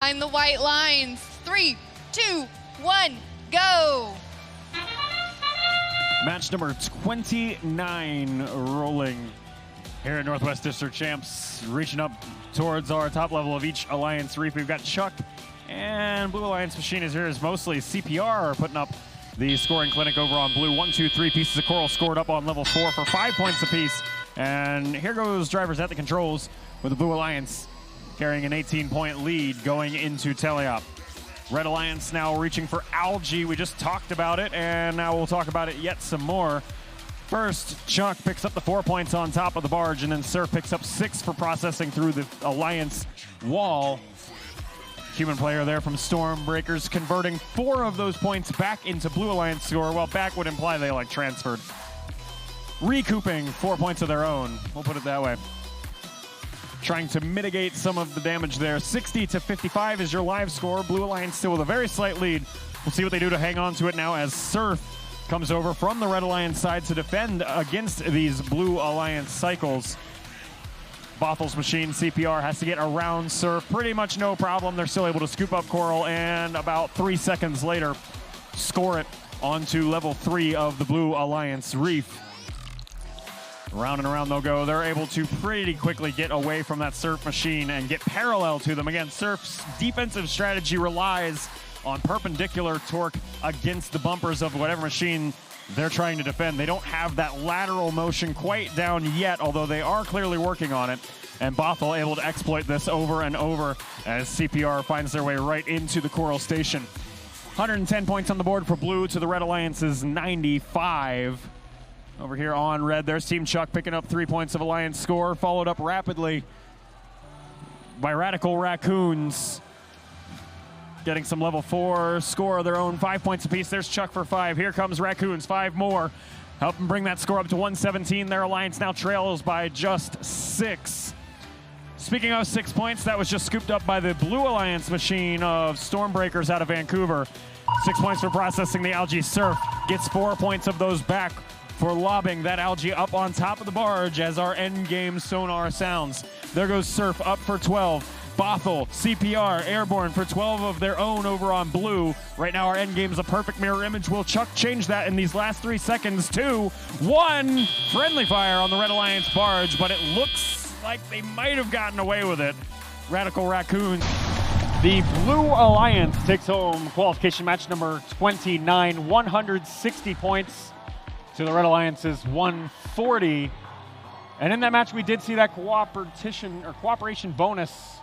Behind the white lines. 3, 2, 1, go. Match number 29 rolling here at Northwest District Champs. Reaching up towards our top level of each Alliance Reef. We've got Chuck and Blue Alliance Machine is here is mostly CPR putting up the scoring clinic over on Blue. 1, 2, 3 pieces of coral scored up on level 4 for 5 points apiece. And here goes drivers at the controls with the Blue Alliance carrying an 18-point lead going into teleop. Red Alliance now reaching for Algae. We just talked about it, and now we'll talk about it yet some more. First, Chuck picks up the 4 points on top of the barge, and then Surf picks up 6 for processing through the Alliance wall. Human player there from Stormbreakers converting 4 of those points back into Blue Alliance score. Well, back would imply they transferred. Recouping 4 points of their own, we'll put it that way. Trying to mitigate some of the damage there. 60-55 is your live score. Blue Alliance still with a very slight lead. We'll see what they do to hang on to it now as Surf comes over from the Red Alliance side to defend against these Blue Alliance cycles. Bothel's Machine CPR has to get around Surf. Pretty much no problem. They're still able to scoop up coral and about 3 seconds later score it onto level 3 of the Blue Alliance Reef. Round and around they'll go. They're able to pretty quickly get away from that Surf Machine and get parallel to them. Again, Surf's defensive strategy relies on perpendicular torque against the bumpers of whatever machine they're trying to defend. They don't have that lateral motion quite down yet, although they are clearly working on it. And Bothell able to exploit this over and over as CPR finds their way right into the coral station. 110 points on the board for Blue to the Red Alliance's 95. Over here on red, there's Team Chuck picking up 3 points of Alliance score, followed up rapidly by Radical Raccoons. Getting some level 4 score of their own, 5 points apiece. There's Chuck for 5. Here comes Raccoons, 5 more. Help them bring that score up to 117. Their Alliance now trails by just 6. Speaking of 6 points, that was just scooped up by the Blue Alliance Machine of Stormbreakers out of Vancouver. 6 points for processing the Algae. Surf gets 4 points of those back for lobbing that Algae up on top of the barge as our end game sonar sounds. There goes Surf up for 12. Bothell, CPR, airborne for 12 of their own over on Blue. Right now our end game is a perfect mirror image. Will Chuck change that in these last 3 seconds? 2, 1. Friendly fire on the Red Alliance barge, but it looks like they might have gotten away with it. Radical Raccoons. The Blue Alliance takes home qualification match number 29, 160 points to the Red Alliance's 140. And in that match, we did see that cooperation bonus